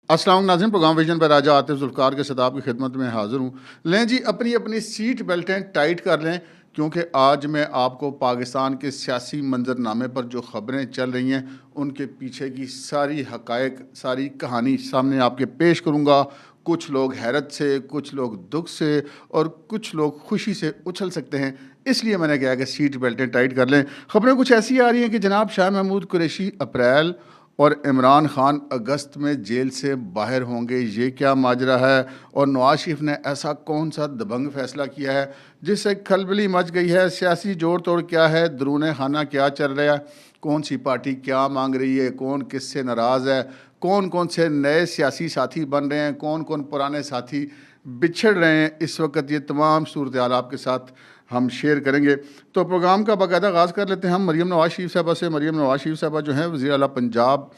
अस्सलाम नाज़रीन, programme vision पर राजा आतिफ जुल्फ़कार के साथ आपकी खिदमत में हाज़िर हूँ। लें जी, अपनी अपनी सीट बेल्टें टाइट कर लें, क्योंकि आज मैं आपको पाकिस्तान के सियासी मंजरनामे पर जो ख़बरें चल रही हैं, उनके पीछे की सारी हक़ाइक़, सारी कहानी सामने आपके पेश करूँगा। कुछ लोग हैरत से, कुछ लोग दुख से और कुछ लोग खुशी से उछल सकते हैं, इसलिए मैंने कहा कि सीट बेल्टें टाइट कर लें। ख़बरें कुछ ऐसी आ रही हैं कि जनाब शाह महमूद कुरैशी अप्रैल और इमरान खान अगस्त में जेल से बाहर होंगे, ये क्या माजरा है? और नवाज शरीफ ने ऐसा कौन सा दबंग फैसला किया है जिससे खलबली मच गई है? सियासी जोड़ तोड़ क्या है? दरूने खाना क्या चल रहा है? कौन सी पार्टी क्या मांग रही है? कौन किससे नाराज़ है? कौन कौन से नए सियासी साथी बन रहे हैं? कौन कौन पुराने साथी बिछड़ रहे हैं? इस वक्त ये तमाम सूरत हाल आपके साथ हम शेयर करेंगे। तो प्रोग्राम का बाकायदा आगाज़ कर लेते हैं हम मरीम नवाज़ शरीफ साहबा से। मरीम नवाज़ शरीफ साहबा जो हैं वज़ीर आला पंजाब,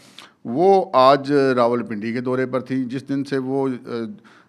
वो आज रावलपिंडी के दौरे पर थी। जिस दिन से वो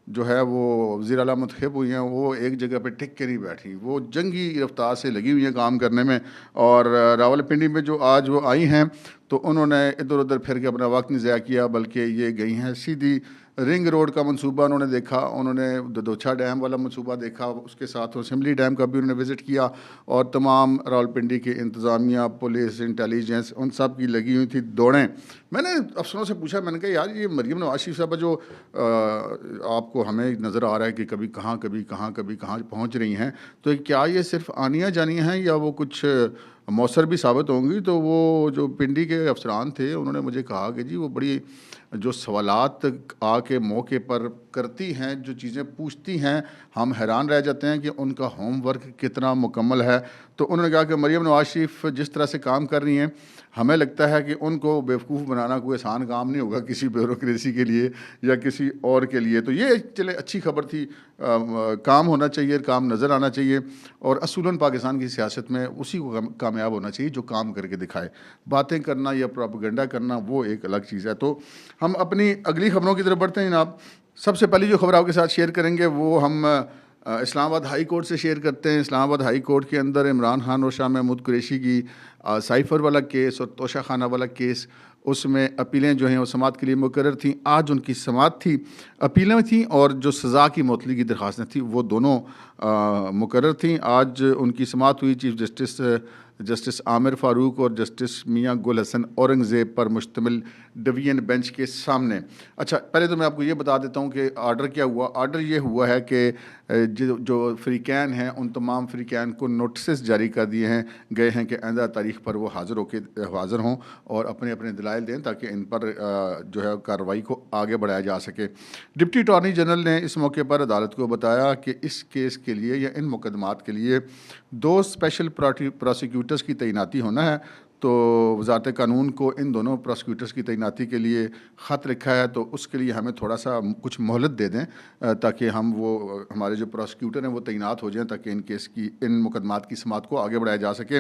जो है वो वज़ीर आला मुंतखब हुई हैं, वो एक जगह पे टिक के नहीं बैठी, वो जंगी रफ्तार से लगी हुई हैं काम करने में। और रावलपिंडी में जो आज वो आई हैं, तो उन्होंने इधर उधर फिर के अपना वक्त नहीं ज़ाया किया, बल्कि ये गई हैं सीधी रिंग रोड का मंसूबा उन्होंने देखा, उन्होंने ददोछा डैम वाला मंसूबा देखा, उसके साथ सिमली डैम का भी उन्होंने विज़िट किया। और तमाम रावलपिंडी की इंतज़ामिया, पुलिस, इंटेलिजेंस, उन सब की लगी हुई थी दौड़ें। मैंने अफसरों से पूछा, मैंने कहा यार, ये मरीम नवाज़ शरीफ साहबा जो आपको हमें नज़र आ रहा है कि कभी कहाँ पहुँच रही हैं, तो क्या ये सिर्फ आनिया जानिया हैं या वो कुछ मौसर भी साबित होंगी? तो वो जो पिंडी के अफसरान थे, उन्होंने मुझे कहा कि जी वो बड़ी जो सवालात आके मौके पर करती हैं, जो चीज़ें पूछती हैं, हम हैरान रह जाते हैं कि उनका होमवर्क कितना मुकम्मल है। तो उन्होंने कहा कि मरीम नवाज़ शरीफ जिस तरह से काम कर रही हैं, हमें लगता है कि उनको बेवकूफ़ बनाना कोई आसान काम नहीं होगा किसी ब्यूरोक्रेसी के लिए या किसी और के लिए। तो ये चले अच्छी खबर थी। काम होना चाहिए, काम नज़र आना चाहिए, और असूलन पाकिस्तान की सियासत में उसी को कामयाब होना चाहिए जो काम करके दिखाए। बातें करना या प्रोपेगेंडा करना वो एक अलग चीज़ है। तो हम अपनी अगली खबरों की तरफ बढ़ते हैं जनाब। सबसे पहली जो खबर आपके साथ शेयर करेंगे वो हम इस्लामाबाद हाई कोर्ट से शेयर करते हैं। इस्लामाबाद हाई कोर्ट के अंदर इमरान खान और शाह महमूद कुरैशी की साइफ़र वाला केस और तोशा खाना वाला केस, उसमें अपीलें जो हैं वो समाअत के लिए मुकर्रर थीं। आज उनकी समाअत थी, अपीलें थीं और जो सज़ा की मुअत्तली की दरख्वास्तें थीं वो दोनों मुकर्रर थीं। आज उनकी समाअत हुई चीफ जस्टिस आमिर फ़ारूक और जस्टिस मियां गुल हसन औरंगज़ेब पर मुश्तमिल डिवीज़न बेंच के सामने। अच्छा, पहले तो मैं आपको ये बता देता हूँ कि आर्डर क्या हुआ। आर्डर ये हुआ है कि जो फ़रीक़ैन हैं, उन तमाम फ़रीक़ैन को नोटिस जारी कर दिए हैं गए हैं कि आइंदा तारीख़ पर वो हाज़िर हों और अपने अपने दलाइल दें, ताकि इन पर जो है कार्रवाई को आगे बढ़ाया जा सके। डिप्टी अटॉर्नी जनरल ने इस मौके पर अदालत को बताया कि इस केस के लिए या इन मुकदमात के लिए 2 स्पेशल प्रोसिक्यूटर्स की तैनाती होना है। तो वज़ारत कानून को इन दोनों प्रोसिक्यूटर्स की तैनाती के लिए ख़त लिखा है, तो उसके लिए हमें थोड़ा सा कुछ मोहलत दे दें, ताकि हमारे जो प्रोसिक्यूटर हैं वो तैनात हो जाएं, ताकि इन मुकदमात की समाअत को आगे बढ़ाया जा सके।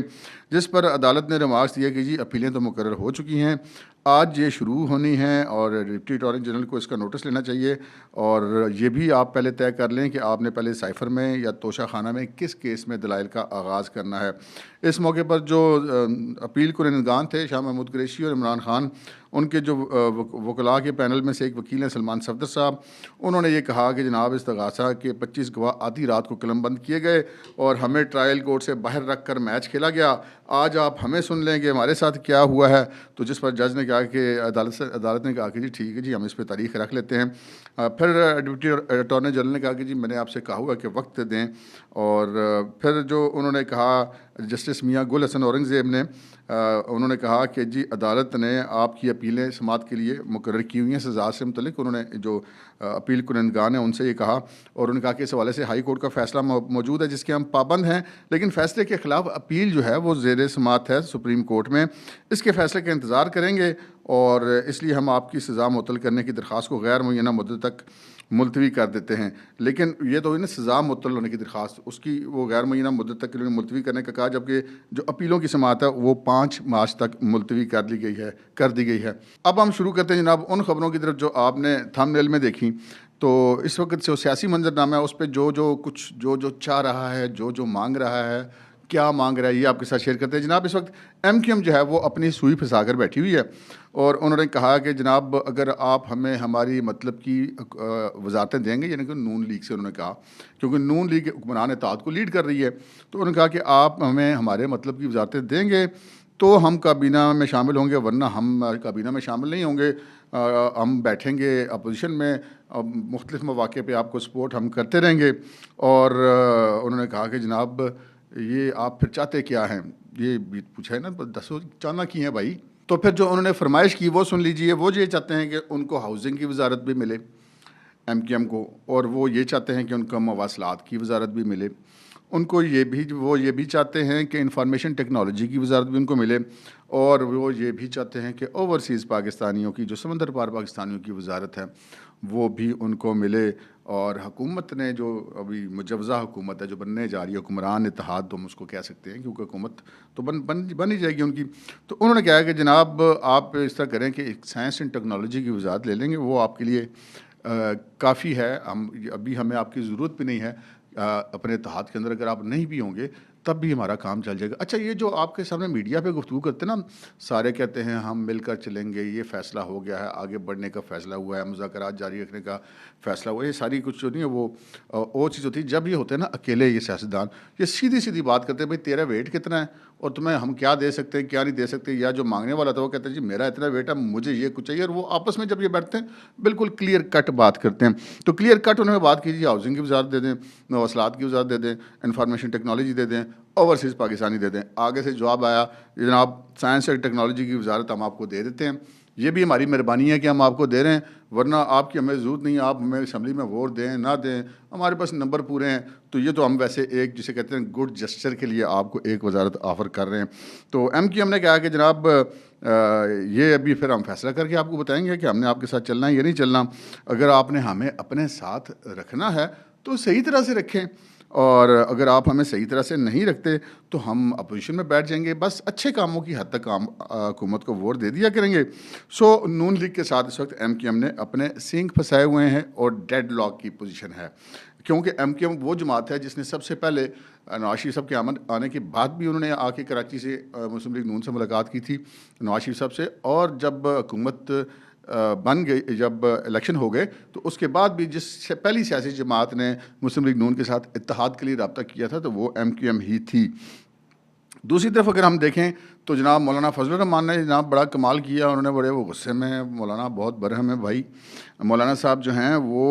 जिस पर अदालत ने रिमार्क्स दिया कि जी अपीलें तो मुकर्रर हो चुकी हैं, आज ये शुरू होनी है और डिप्टी अटॉर्नी जनरल को इसका नोटिस लेना चाहिए। और ये भी आप पहले तय कर लें कि आपने पहले साइफ़र में या तोशा खाना में किस केस में दलाइल का आगाज़ करना है। इस मौके पर जो अपील कुरंदगान थे, शाह महमूद कुरैशी और इमरान खान, उनके जो वकला के पैनल में से एक वकील हैं सलमान सफदर साहब, उन्होंने ये कहा कि जनाब इस्तगासा के 25 गवाह आधी रात को कलमबंद किए गए और हमें ट्रायल कोर्ट से बाहर रख कर मैच खेला गया। आज आप हमें सुन लें कि हमारे साथ क्या हुआ है। तो जिस पर जज ने कहा कि अदालत ने कहा कि जी ठीक है जी, हम इस पर तारीख रख लेते हैं। फिर डिप्टी अटॉर्नी जनरल ने कहा कि जी मैंने आपसे कहा हुआ कि वक्त दें। और फिर जो उन्होंने कहा, जस्टिस मियां गुल हसन औरंगज़ेब ने उन्होंने कहा कि जी अदालत ने आपकी अपीलें समाअत के लिए मुकर्रर की हुई हैं। सज़ा से मुतल्लिक़ उन्होंने जो अपील कुरंदगान है उनसे ये कहा, और उन्होंने कहा कि इस हवाले से हाई कोर्ट का फ़ैसला मौजूद है जिसके हम पाबंद हैं, लेकिन फ़ैसले के ख़िलाफ़ अपील जो है वो ज़ेर समाअत है सुप्रीम कोर्ट में। इसके फ़ैसले का इंतज़ार करेंगे और इसलिए हम आपकी सज़ा मुअत्तल करने की दरख्वास्त को गैर मुअय्यना मुद्दत तक मुलतवी कर देते हैं। लेकिन ये तो हुई ना सज़ा मुअत्तल होने की दरख्वास्त, उसकी वो गैर मुअय्यना मुद्दत तक के लिए मुलतवी करने का कहा, जबकि जो अपीलों की समाअत है वो 5 मार्च तक मुलतवी कर दी गई है। अब हम शुरू करते हैं जनाब उन खबरों की तरफ जो आपने थंबनेल में देखी। तो इस वक्त जो सियासी मंजरनामा है उस पर जो चाह रहा है, जो मांग रहा है, क्या मांग रहा है ये आपके साथ शेयर करते हैं। जनाब, इस वक्त MQM जो है वो अपनी सुई फंसा कर बैठी हुई है और उन्होंने कहा कि जनाब अगर आप हमें हमारी मतलब की वजारतें देंगे, यानी कि नून लीग से उन्होंने कहा, क्योंकि नून लीग हुक्मरान इत्तेहाद को लीड कर रही है, तो उन्होंने कहा कि आप हमें हमारे मतलब की वजारतें देंगे तो हम काबीना में शामिल होंगे, वरना हम काबीना में शामिल नहीं होंगे। हम बैठेंगे अपोजिशन में, मुख्तलिफ मौक़े पे आपको सपोर्ट हम करते रहेंगे। और उन्होंने कहा कि जनाब ये आप फिर चाहते क्या हैं, ये भी पूछा है ना, दसो चाहना की है भाई। तो फिर जो उन्होंने फरमाइश की वो सुन लीजिए। वो ये चाहते हैं कि उनको हाउसिंग की वजारत भी मिले MQM को, और वो ये चाहते हैं कि उनको मवासलात की वजारत भी मिले। उनको ये भी चाहते हैं कि इंफॉर्मेशन टेक्नोलॉजी की वजारत भी उनको मिले, और वो ये भी चाहते हैं कि ओवरसीज़ पाकिस्तानियों की, जो समंदर पार पाकिस्तानियों की वजारत है, वो भी उनको मिले। और हुकूमत ने जो अभी मुजवज़ा हुकूमत है जो बनने जा रही है, हुक्मरान इत्तेहाद तो हम उसको कह सकते हैं, क्योंकि हुकूमत तो बन ही जाएगी उनकी। तो उन्होंने कहा कि जनाब आप इस तरह करें कि एक साइंस एंड टेक्नोलॉजी की वजारत ले लेंगे, वो आपके लिए काफ़ी है। अभी हमें आपकी ज़रूरत भी नहीं है। अपने इत्तेहाद के अंदर अगर आप नहीं भी होंगे तब भी हमारा काम चल जाएगा। अच्छा, ये जो आपके सामने मीडिया पे गुफ्तगू करते हैं ना, सारे कहते हैं हम मिलकर चलेंगे, ये फ़ैसला हो गया है, आगे बढ़ने का फ़ैसला हुआ है, मुज़ाकरात जारी रखने का फ़ैसला हुआ है, ये सारी कुछ जो नहीं है वो चीज़ होती है। जब ये होते हैं ना अकेले ये सियासतदान, ये सीधी-सीधी बात करते हैं, भाई तेरा वेट कितना है और तुम्हें हम क्या दे सकते हैं, क्या नहीं दे सकते। या जो माँगने वाला था वो कहता है जी मेरा इतना वेट है, मुझे ये कुछ चाहिए, और वो आपस में जब ये बैठते हैं बिल्कुल क्लियर कट बात करते हैं। तो क्लियर कट उन्होंने बात की, जी हाउसिंग की वजारत दे दें, मवासलात की वजारत दे दें, इंफॉर्मेशन टेक्नोलॉजी दे दें, ओवरसीज़ पाकिस्तानी दे दें। आगे से जवाब आया, जनाब साइंस एंड टेक्नोलॉजी की वजारत हम आपको दे देते हैं, ये भी हमारी मेहरबानी है कि हम आपको दे रहे हैं, वरना आपकी हमें ज़रूरत नहीं है, आप हमें असम्बली में वोट दें ना दें, हमारे पास नंबर पूरे हैं। तो ये तो हम वैसे एक जिसे कहते हैं गुड जेस्चर के लिए आपको एक वजारत ऑफ़र कर रहे हैं। तो MQM ने कहा कि जनाब ये अभी फिर हम फैसला करके आपको बताएंगे कि हमने आपके साथ चलना है या नहीं चलना। अगर आपने हमें अपने साथ रखना है तो सही तरह से रखें, और अगर आप हमें सही तरह से नहीं रखते तो हम अपोजिशन में बैठ जाएंगे, बस अच्छे कामों की हद तक हुकूमत को वोट दे दिया करेंगे। सो नून लीग के साथ इस वक्त MQM ने अपने सींग फंसाए हुए हैं और डेड लॉक की पोजीशन है, क्योंकि MQM वो जमात है जिसने सबसे पहले नवाज शरीफ साहब के आने के बाद भी उन्होंने आके कराची से मुस्लिम लीग नून से मुलाकात की थी नवाज शरीफ साहब से, और जब हुकूमत बन गई, जब इलेक्शन हो गए तो उसके बाद भी जिस पहली सियासी जमात ने मुस्लिम लीग नून के साथ इत्तेहाद के लिए रब्ता किया था तो वो MQM ही थी। दूसरी तरफ अगर हम देखें तो जनाब मौलाना फजल रहमान ने जनाब बड़ा कमाल किया, उन्होंने बड़े वो गुस्से में हैं, मौलाना बहुत बरहम है भाई। मौलाना साहब जो हैं वो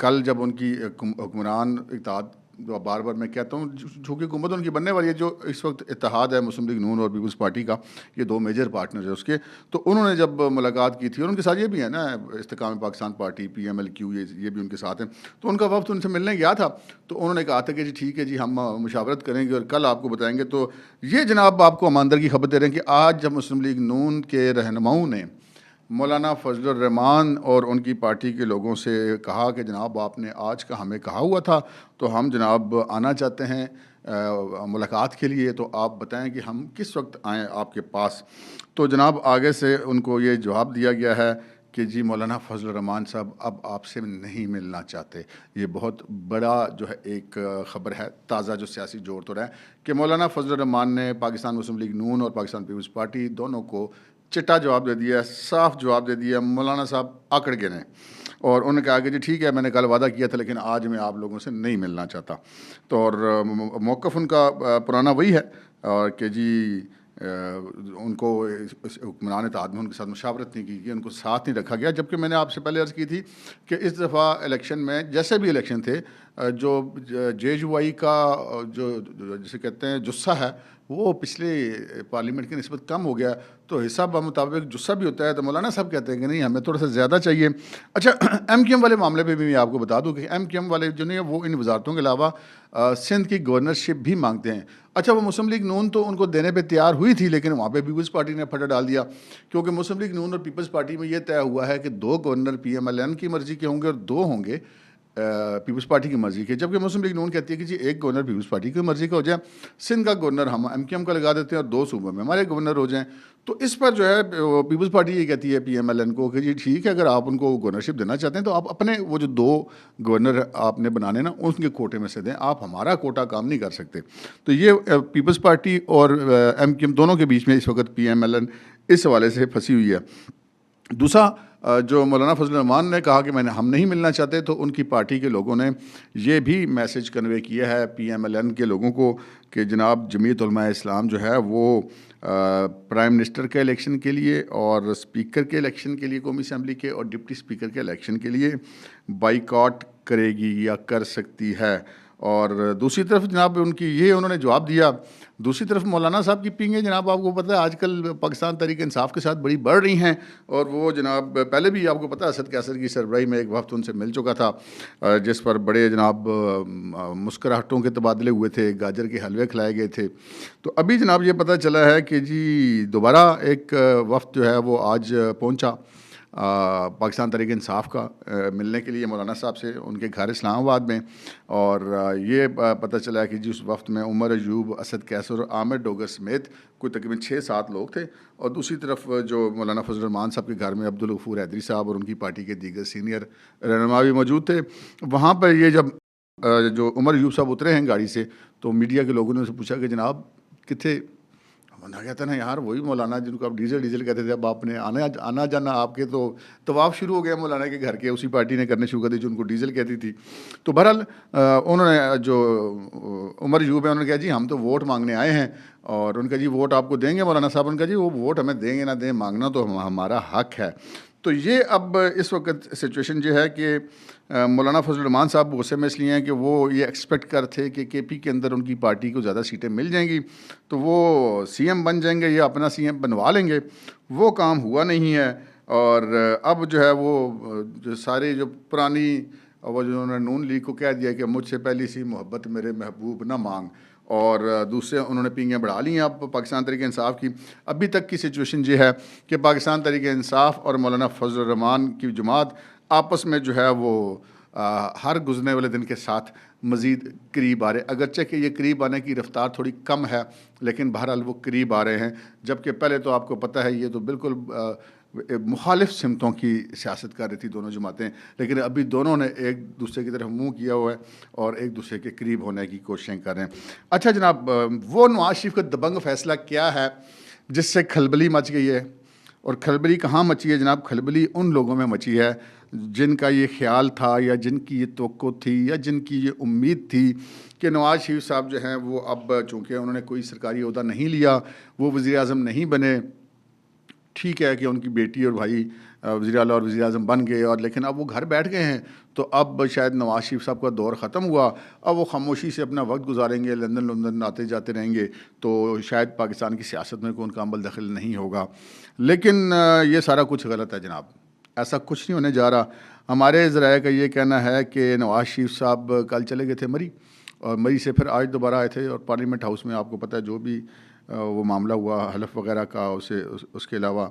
कल जब उनकी हुक्मरान इत्तेहाद, बार बार मैं कहता हूँ चूँकि हुकूमत उनकी बनने वाली है, जो इस वक्त इत्तेहाद है मुस्लिम लीग नून और पीपल्स पार्टी का, ये दो मेजर पार्टनर है उसके, तो उन्होंने जब मुलाकात की थी, और उनके साथ ये भी है ना इस्तेकाम पाकिस्तान पार्टी PMLQ, ये भी उनके साथ हैं, तो उनका वक्त उनसे मिलने गया था, तो उन्होंने कहा था कि जी ठीक है जी हम मुशावरत करेंगे और कल आपको बताएंगे। तो ये जनाब आपको हम अंदर की खबर दे रहे हैं कि आज जब मुस्लिम लीग नून के रहनुमाओं ने मौलाना फजल रहमान और उनकी पार्टी के लोगों से कहा कि जनाब आपने आज का हमें कहा हुआ था, तो हम जनाब आना चाहते हैं मुलाकात के लिए, तो आप बताएं कि हम किस वक्त आएँ आपके पास। तो जनाब आगे से उनको ये जवाब दिया गया है कि जी मौलाना फजल रहमान साहब अब आपसे नहीं मिलना चाहते। ये बहुत बड़ा जो है एक ख़बर है, ताज़ा जो सियासी जोर तो रहा है कि मौलाना फजल रहमान ने पाकिस्तान मुस्लिम लीग नून और पाकिस्तान पीपल्स पार्टी दोनों को चिट्टा जवाब दे दिया, साफ जवाब दे दिया। मौलाना साहब आकड़ गए हैं और उन्होंने कहा कि जी ठीक है मैंने कल वादा किया था लेकिन आज मैं आप लोगों से नहीं मिलना चाहता। तो और मौक़िफ़ उनका पुराना वही है और कि जी उनको हुक्मरान इत्तेहाद में उनके साथ मुशावरत नहीं की गई, उनको साथ नहीं रखा गया। जबकि मैंने आपसे पहले अर्ज़ की थी कि इस दफ़ा इलेक्शन में जैसे भी इलेक्शन थे जो JUI का जो जिसे कहते हैं जुस्सा है वो पिछले पार्लियामेंट की निस्बत कम हो गया, तो हिसाब मुताबिक जुस्सा भी होता है। तो मौलाना साहब कहते हैं कि नहीं हमें थोड़ा सा ज़्यादा चाहिए। अच्छा MQM वाले मामले पे भी मैं आपको बता दूं कि MQM वाले जो नहीं है वो इन वजारतों के अलावा सिंध की गवर्नरशिप भी मांगते हैं। अच्छा, वो मुस्लिम लीग नून तो उनको देने पे तैयार हुई थी लेकिन वहाँ पे पीपल्स पार्टी ने फटा डाल दिया, क्योंकि मुस्लिम लीग नून और पीपल्स पार्टी में ये तय हुआ है कि 2 गवर्नर PMLN की मर्ज़ी के होंगे और 2 होंगे पीपल्स पार्टी की मर्जी के, जबकि मुस्लिम लीग नून कहती है कि जी एक गवर्नर पीपल्स पार्टी की मर्जी का हो जाए, सिंध का गवर्नर हम एमक्यूएम का लगा देते हैं और 2 सूबों में हमारे गवर्नर हो जाएं। तो इस पर जो है पीपल्स पार्टी ये कहती है पीएमएलएन को कि जी ठीक है, अगर आप उनको गवर्नरशिप देना चाहते हैं तो आप अपने वो जो 2 गवर्नर आपने बनाने ना उनके कोटे में से दें, आप हमारा कोटा काम नहीं कर सकते। तो ये पीपल्स पार्टी और एमक्यूएम दोनों के बीच में इस वक्त पीएमएलएन इस हवाले से फंसी हुई है। दूसरा जो मौलाना फजल रहमान ने कहा कि हम नहीं मिलना चाहते, तो उनकी पार्टी के लोगों ने ये भी मैसेज कन्वे किया है पीएमएलएन के लोगों को कि जनाब जमीयत उलमा इस्लाम जो है वो प्राइम मिनिस्टर के इलेक्शन के लिए और स्पीकर के इलेक्शन के लिए कौमी असम्बली के और डिप्टी स्पीकर के इलेक्शन के लिए बाइकआउट करेगी या कर सकती है। और दूसरी तरफ जनाब उनकी ये उन्होंने जवाब दिया। दूसरी तरफ मौलाना साहब की पिंगें जनाब आपको पता है आजकल पाकिस्तान तहरीक इंसाफ के साथ बड़ी बढ़ रही हैं, और वो जनाब पहले भी आपको पता है असद कैसर की सरबराही में एक वक्त उनसे मिल चुका था, जिस पर बड़े जनाब मुस्कुराहटों के तबादले हुए थे, गाजर के हलवे खिलाए गए थे। तो अभी जनाब ये पता चला है कि जी दोबारा एक वफ्द जो है वो आज पहुँचा पाकिस्तान तहरीक इंसाफ का मिलने के लिए मौलाना साहब से उनके घर इस्लामाबाद में। और ये पता चला है कि जी उस वक्त में उमर अयूब, असद कैसर और आमिर डोगर समेत कोई तकरीबन 6-7 लोग थे। और दूसरी तरफ जो मौलाना फजल रहमान साहब के घर में अब्दुल गफूर हैदरी साहब और उनकी पार्टी के दीगर सीनियर रहनुमा भी मौजूद थे। वहाँ पर ये जब जो उमर अयूब साहब उतरे हैं गाड़ी से, तो मीडिया के लोगों ने उनसे पूछा कि जनाब कितने, मना कहता ना यार वही मौलाना जिनको आप डीजल डीजल कहते थे, अब आपने आना जाना आपके तो तवाफ शुरू हो गया मौलाना के घर के, उसी पार्टी ने करने शुरू कर दी जो उनको डीजल कहती थी। तो बहरहाल उन्होंने जो उमर अयूब है उन्होंने कहा जी हम तो वोट मांगने आए हैं, और उनका जी वोट आपको देंगे मौलाना साहब, उनका जी वो वोट हमें देंगे ना दें, मांगना तो हमारा हक है। तो ये अब इस वक्त सिचुएशन ये है कि मौलाना फजल रहमान साहब गुस्से में इसलिए हैं कि वो ये एक्सपेक्ट कर थे कि केपी के अंदर उनकी पार्टी को ज़्यादा सीटें मिल जाएंगी तो वो सीएम बन जाएंगे या अपना सीएम बनवा लेंगे। वो काम हुआ नहीं है, और अब जो है वो जो सारे जो पुरानी वो जो उन्होंने नून लीग को कह दिया कि मुझसे पहली सी मोहब्बत मेरे महबूब ना मांग, और दूसरे उन्होंने पींगें बढ़ा ली हैं अब पाकिस्तान तहरीक इंसाफ की। अभी तक की सिचुएशन ये है कि पाकिस्तान तहरीक इंसाफ और मौलाना फजल रहमान की जमात आपस में जो है वो हर गुजरने वाले दिन के साथ मज़ीद करीब आ रहे, अगरचे कि ये करीब आने की रफ्तार थोड़ी कम है, लेकिन बहरहाल वो करीब आ रहे हैं। जबकि पहले तो आपको पता है ये तो बिल्कुल मुखालिफ सिमतों की सियासत कर रही थी दोनों जमातें, लेकिन अभी दोनों ने एक दूसरे की तरफ मुंह किया हुआ है और एक दूसरे के करीब होने की कोशिशें कर रहे हैं। अच्छा जनाब, वो नवाज शरीफ का दबंग फैसला क्या है जिससे खलबली मच गई है, और खलबली कहाँ मची है जनाब? खलबली उन लोगों में मची है जिनका ये ख्याल था या जिनकी ये तवक्को थी या जिनकी ये उम्मीद थी कि नवाज शरीफ साहब जो हैं वो अब चूँकि उन्होंने कोई सरकारी ओहदा नहीं लिया, वो वज़ीर आज़म नहीं बने, ठीक है कि उनकी बेटी और भाई वज़ीर आला और वज़ीर आज़म बन गए, और लेकिन अब वो घर बैठ गए हैं, तो अब शायद नवाज शरीफ साहब का दौर ख़त्म हुआ, अब वो खामोशी से अपना वक्त गुजारेंगे, लंदन लंदन आते जाते रहेंगे, तो शायद पाकिस्तान की सियासत में कोई उनका अमल दखल नहीं होगा। लेकिन ये सारा कुछ गलत है जनाब, ऐसा कुछ नहीं होने जा रहा। हमारे ज़राए का ये कहना है कि नवाज शरीफ साहब कल चले गए थे मरी, और मरी से फिर आज दोबारा आए थे, और पार्लियामेंट हाउस में आपको पता है जो भी वो मामला हुआ हलफ वगैरह का, उसके अलावा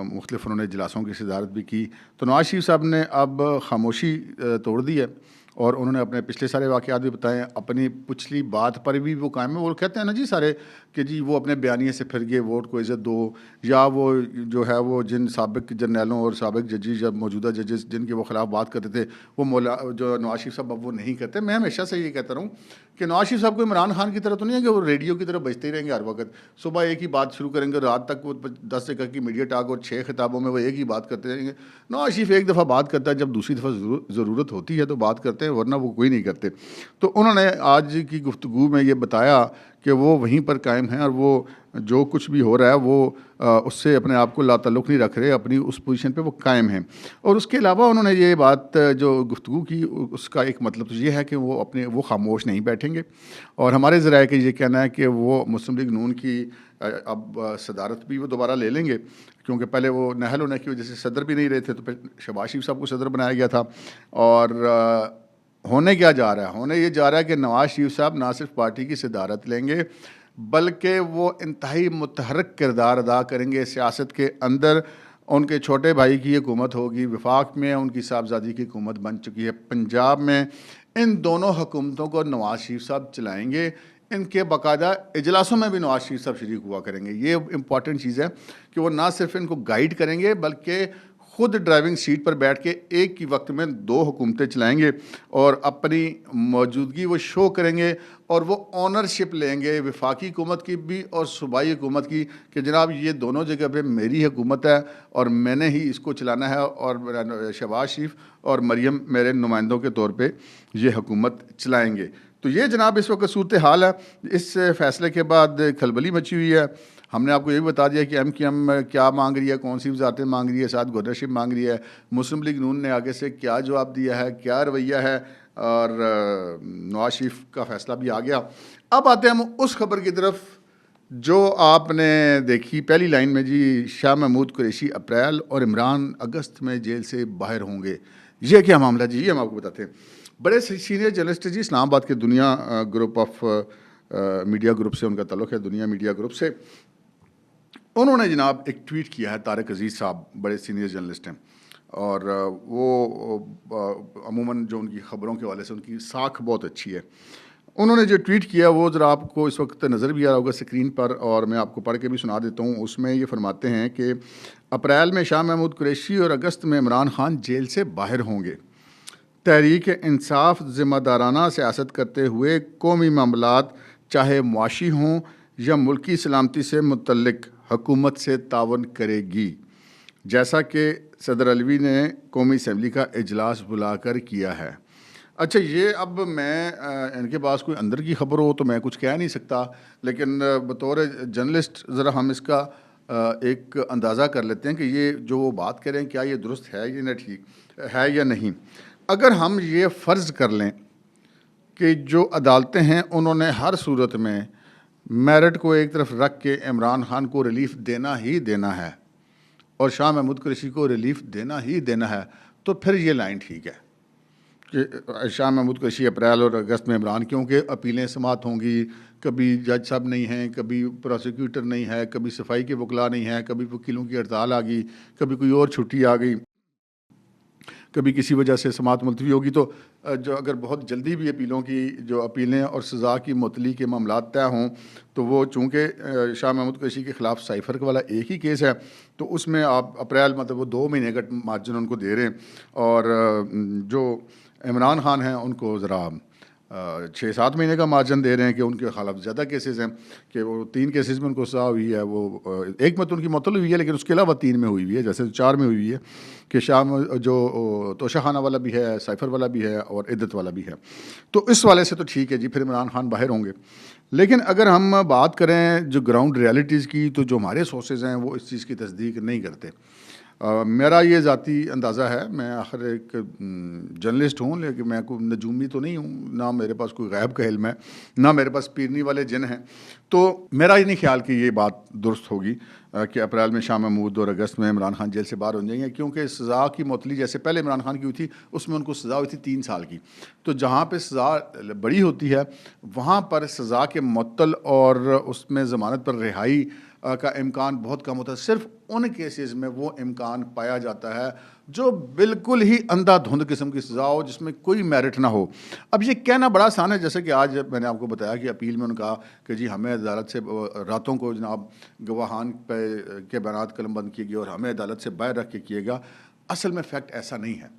मुख्तलिफ उन्होंने इजलासों की सदारत भी की। तो नवाज शरीफ साहब ने अब खामोशी तोड़ दी है, और उन्होंने अपने पिछले सारे वाक़यात भी बताए, अपनी पिछली बात पर भी वो कायम है। वो कहते हैं ना जी सारे कि जी वो अपने बयानिए से फिर गए, वोट को इज़्ज़त दो, या वो जो है वो जिन साबिक जर्नैलों और साबिक जजेस या मौजूदा जजेस जिनके वो ख़िलाफ़ बात करते थे वो जो नवाज शरीफ साहब अब वो नहीं करते। मैं हमेशा से ये कहता रहूँ कि नवाज शरीफ साहब को इमरान खान की तरह तो नहीं है कि वो रेडियो की तरह बजते ही रहेंगे हर वक्त, सुबह एक ही बात शुरू करेंगे, रात तक वो 10 एकड़ की मीडिया टाक और 6 खिताबों में वो एक ही बात करते रहेंगे। नवाज शरीफ एक दफ़ा बात करता है, जब दूसरी दफ़ा ज़रूरत होती है तो बात करते हैं, वरना वो कोई नहीं करते। तो उन्होंने आज की गुफ्तगू में ये बताया कि वो वहीं पर कायम हैं, और वो जो कुछ भी हो रहा है वो उससे अपने आप को लाताल्लुक़ नहीं रख रहे, अपनी उस पोजीशन पे वो कायम हैं। और उसके अलावा उन्होंने ये बात जो गुफ्तगू की उसका एक मतलब तो ये है कि वो खामोश नहीं बैठेंगे, और हमारे ज़राए का ये कहना है कि वो मुस्लिम लीग नून की अब सदारत भी वो दोबारा ले लेंगे, क्योंकि पहले वो नाअहल होने की वजह से सदर भी नहीं रहे थे, तो फिर शहबाज शरीफ साहब को सदर बनाया गया था। और होने क्या जा रहा है? होने ये जा रहा है कि नवाज शरीफ साहब ना सिर्फ पार्टी की सदारत लेंगे, बल्कि वो इंतहाई मुतहर्रिक किरदार अदा करेंगे सियासत के अंदर, उनके छोटे भाई की हुकूमत होगी, वफाक में उनकी साहबजादी की हुकूमत बन चुकी है, पंजाब में इन दोनों हुकूमतों को नवाज शरीफ साहब चलाएंगे। इनके बाकायदा इजलासों में भी नवाज शरीफ साहब शरीक हुआ करेंगे। ये इंपॉर्टेंट चीज़ है कि वो ना सिर्फ इनको गाइड करेंगे बल्कि खुद ड्राइविंग सीट पर बैठ के एक ही वक्त में दो हुकूमतें चलाएंगे और अपनी मौजूदगी वो शो करेंगे और वो ऑनरशिप लेंगे वफाकी हुकूमत की भी और सूबाई हुकूमत की कि जनाब ये दोनों जगह पे मेरी हुकूमत है और मैंने ही इसको चलाना है और शहबाज शरीफ और मरियम मेरे नुमाइंदों के तौर पे ये हुकूमत चलाएंगे। तो ये जनाब इस वक्त सूरत हाल है। इस फैसले के बाद खलबली मची हुई है। हमने आपको ये भी बता दिया कि MQM क्या मांग रही है, कौन सी वजारतें मांग रही है, साथ गवर्नरशिप मांग रही है। मुस्लिम लीग नून ने आगे से क्या जवाब दिया है, क्या रवैया है, और नवाज शरीफ का फैसला भी आ गया। अब आते हैं हम उस खबर की तरफ जो आपने देखी पहली लाइन में जी, शाह महमूद कुरैशी अप्रैल और इमरान अगस्त में जेल से बाहर होंगे। ये क्या मामला जी, ये हम आपको बताते हैं। बड़े सीनियर जर्नलिस्ट जी, इस्लामाबाद के दुनिया ग्रुप ऑफ मीडिया ग्रुप से उनका ताल्लुक़ है, दुनिया मीडिया ग्रुप से। उन्होंने जनाब एक ट्वीट किया है, तारिक अजीज़ साहब बड़े सीनियर जर्नलिस्ट हैं और वो अमूमन जो उनकी ख़बरों के हवाले से उनकी साख बहुत अच्छी है। उन्होंने जो ट्वीट किया वो ज़रा आपको इस वक्त नज़र भी आ रहा होगा स्क्रीन पर और मैं आपको पढ़ के भी सुना देता हूँ। उसमें ये फरमाते हैं कि अप्रैल में शाह महमूद कुरैशी और अगस्त में इमरान खान जेल से बाहर होंगे। तहरीक इंसाफ ज़िम्मेदाराना सियासत करते हुए कौमी मामलात चाहे मुआशी हों या मुल्की सलामती से मुतल्लिक हुकूमत से तावन करेगी, जैसा कि सदर अलवी ने कौमी असम्बली का इजलास बुलाकर किया है। अच्छा, ये अब मैं इनके पास कोई अंदर की खबर हो तो मैं कुछ कह नहीं सकता, लेकिन बतौर जर्नलिस्ट ज़रा हम इसका एक अंदाज़ा कर लेते हैं कि ये जो वो बात करें क्या ये दुरुस्त है या नहीं, ठीक है या नहीं। अगर हम ये फ़र्ज़ कर लें कि जो अदालतें हैं उन्होंने हर सूरत में मेरिट को एक तरफ रख के इमरान खान को रिलीफ देना ही देना है और शाह महमूद कुरैशी को रिलीफ देना ही देना है, तो फिर ये लाइन ठीक है कि शाह महमूद कुरैशी अप्रैल और अगस्त में इमरान, क्योंकि अपीलें समात होंगी, कभी जज साहब नहीं हैं, कभी प्रोसिक्यूटर नहीं है, कभी सफाई के वकला नहीं है, कभी वकीलों की हड़ताल आ गई, कभी कोई और छुट्टी आ गई, कभी किसी वजह से समात मुलतवी होगी। तो जो अगर बहुत जल्दी भी अपीलों की जो अपीलें और सज़ा की मुअत्तली के मामलात तय हों तो वो चूँकि शाह महमूद कुरैशी के ख़िलाफ़ साइफ़र वाला एक ही केस है तो उसमें आप अप्रैल मतलब वो 2 महीने का मार्जिन उनको दे रहे हैं और जो इमरान खान हैं उनको ज़रा 6-7 महीने का मार्जिन दे रहे हैं कि उनके खिलाफ ज़्यादा केसेस हैं कि वो 3 केसेस में उनको सज़ा हुई है, वो एक में तो उनकी मुअत्तल हुई है लेकिन उसके अलावा 3 में हुई हुई है, जैसे 4 में हुई हुई है कि शाम जो तोशाखाना वाला भी है, साइफ़र वाला भी है और इद्दत वाला भी है। तो इस वाले से तो ठीक है जी, फिर इमरान खान बाहर होंगे। लेकिन अगर हम बात करें जो ग्राउंड रियलिटीज़ की, तो जो हमारे सोर्सेज हैं वो इस चीज़ की तस्दीक नहीं करते। मेरा ये ज़ाती अंदाज़ा है, मैं आखिर एक जर्नलिस्ट हूँ लेकिन मैं कोई नजूमी तो नहीं हूँ, ना मेरे पास कोई गैब का इल्म है, ना मेरे पास पीरनी वाले जिन हैं। तो मेरा ये नहीं ख्याल कि ये बात दुरुस्त होगी कि अप्रैल में शाह महमूद और अगस्त में इमरान खान जेल से बाहर हो जाएंगे, क्योंकि सज़ा की मुअत्तली जैसे पहले इमरान खान की हुई थी उसमें उनको सज़ा हुई थी 3 साल की। तो जहाँ पे सज़ा बड़ी होती है वहाँ पर सज़ा के मुअत्तल और उसमें ज़मानत पर रिहाई का इम्कान बहुत कम होता है। सिर्फ उन केसेस में वो इम्कान पाया जाता है जो बिल्कुल ही अंधाधुंध किस्म की सज़ा हो, जिसमें कोई मेरिट ना हो। अब ये कहना बड़ा आसान है, जैसे कि आज मैंने आपको बताया कि अपील में उन्होंने कहा कि जी हमें अदालत से रातों को जनाब गवाहान पे के बयानात कलमबंद किए गए और हमें अदालत से बाहर रख के किएगा। असल में फ़ैक्ट ऐसा नहीं है।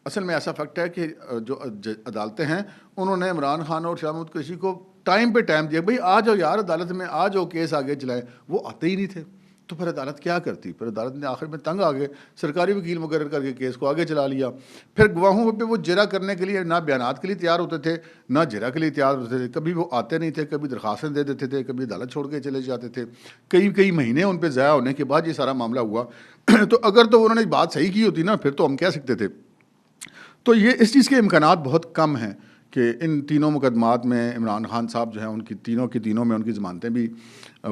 असल में ऐसा फैक्ट है कि जो अदालतें हैं उन्होंने इमरान खान और शाह महमूद कुरैशी को टाइम पे टाइम दिया, भाई आ जाओ यार अदालत में, आ जाओ केस आगे चलाएं। वो आते ही नहीं थे, तो फिर अदालत क्या करती? फिर अदालत ने आखिर में तंग आ गए, सरकारी वकील मुकर्रर करके केस को आगे चला लिया। फिर गवाहों पे वो जिरा करने के लिए ना बयानात के लिए तैयार होते थे ना जिरा के लिए तैयार होते थे। कभी वो आते नहीं थे, कभी दरखास्तें दे देते थे, कभी अदालत छोड़ के चले जाते थे। कई महीने उन पर ज़ाया होने के बाद ये सारा मामला हुआ। तो अगर तो उन्होंने बात सही की होती ना, फिर तो हम कह सकते थे। तो ये इस चीज़ के इम्कानात बहुत कम हैं कि इन तीनों मुकदमात में इमरान खान साहब जो हैं उनकी तीनों की तीनों में उनकी ज़मानतें भी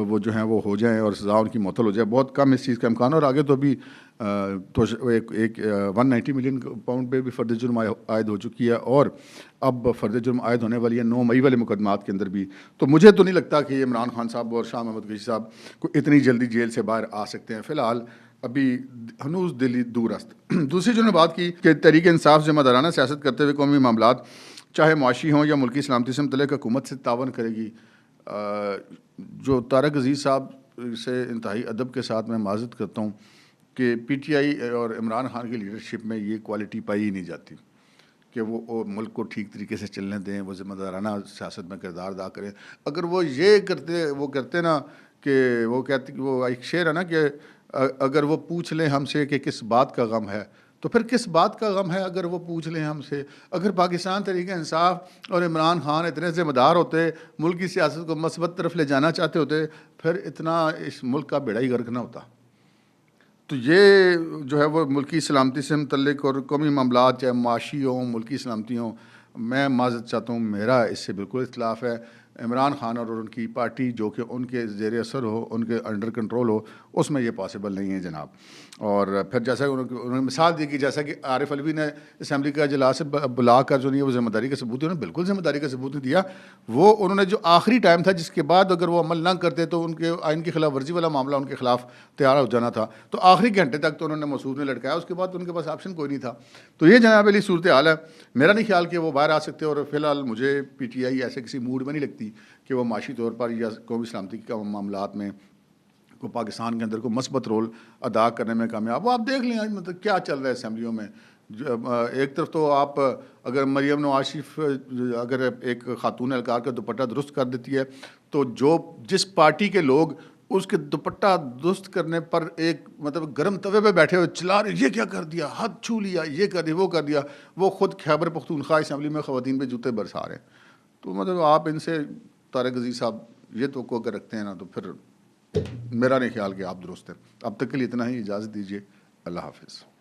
वो जो हैं वो हो जाएं और सज़ा उनकी मुअत्तल हो जाए। बहुत कम इस चीज़ का इम्कान। और आगे तो अभी तो एक 190 मिलियन पाउंड पे भी फ़र्द जुर्म आयद हो चुकी है और अब फ़र्द जुर्म आयद होने वाली है 9 मई वाले मुकदमात के अंदर भी। तो मुझे तो नहीं लगता कि इमरान खान साहब और शाह महमूद कुरैशी साहब को इतनी जल्दी जेल से बाहर आ सकते हैं। फ़िलहाल अभी हनूज दिल्ली दूरस्त। दूसरी जो ने बात की कि तहरीक इंसाफ ज़िम्मेदाराना सियासत करते हुए कौमी मामलात चाहे मुआशी हों या मुल्की सलामती से मुतल्लिक़ हुकूमत से तावन करेगी। जो तारक अजीज़ साहब से इंतहाई अदब के साथ मैं माज़रत करता हूँ कि PTI और इमरान खान की लीडरशिप में ये क्वालिटी पाई ही नहीं जाती कि वो मुल्क को ठीक तरीके से चलने दें, वो ज़िम्मेदाराना सियासत में किरदार अदा करें। अगर वो ये करते ना कि वो कहते कि वो एक शेर है ना कि अगर वो पूछ लें हमसे कि किस बात का गम है, तो फिर किस बात का गम है अगर वो पूछ लें हमसे। अगर पाकिस्तान तहरीक इंसाफ और इमरान खान इतने ज़िम्मेदार होते, मुल्क की सियासत को मस्बत तरफ ले जाना चाहते होते, फिर इतना इस मुल्क का बेड़ा ही गर्क ना होता। तो ये जो है वो मुल्की सलामती से मुतल्लिक़ और कौमी मामलात चाहे माशी हों, मुल्की सलामती हों, मैं माज़रत चाहता हूँ, मेरा इससे बिल्कुल इख्तिलाफ़ है। इमरान खान और उनकी पार्टी जो कि उनके ज़ेर असर हो, उनके अंडर कंट्रोल हो, उसमें ये पॉसिबल नहीं है जनाब। और फिर जैसा उन्होंने मिसाल दी कि जैसा कि आरिफ अलवी ने असम्बली का इजलास बुला कर जो नहीं वो ज़िम्मेदारी का सबूत, उन्होंने बिल्कुल ज़िम्मेदारी का सबूत नहीं दिया। वो उन्होंने जो आखिरी टाइम था जिसके बाद अगर वो अमल ना करते तो उनके आइन की खिलाफ वर्जी वाला मामला उनके खिलाफ तैयार हो जाना था। तो आखिरी घंटे तक तो उन्होंने मसूद ने लटकाया, उसके बाद तो उनके पास ऑप्शन कोई नहीं था। तो ये जनाब अली सूरत हाल है। मेरा नहीं ख्याल कि वो बाहर आ सकते, और फिलहाल मुझे PTI ऐसे किसी मूड में नहीं लगती कि वो माशी तौर पर या कौमी सलामती के मामलात में को पाकिस्तान के अंदर को मस्बत रोल अदा करने में कामयाब हो। आप देख लें मतलब क्या चल रहा है असम्बलियों में। एक तरफ तो आप अगर मरियम नवाज शरीफ अगर एक खातून एहलकार का दुपट्टा दुरुस्त कर देती है, तो जिस पार्टी के लोग उसके दुपट्टा दुरुस्त करने पर एक मतलब गर्म तवे पे बैठे हुए चिल्ला रहे, ये क्या कर दिया, हाथ छू लिया, ये कर दिया, वो कर दिया, वो खुद खैबर पख्तूनख्वा असम्बली में ख़वातीन पे जूते बरसा रहे हैं। तो मतलब आप इनसे तारक अजीज़ साहब ये तो अगर रखते हैं ना, तो फिर मेरा नहीं ख्याल कि आप दुरुस्त हैं। अब तक के लिए इतना ही, इजाज़त दीजिए। अल्लाह हाफ़िज़।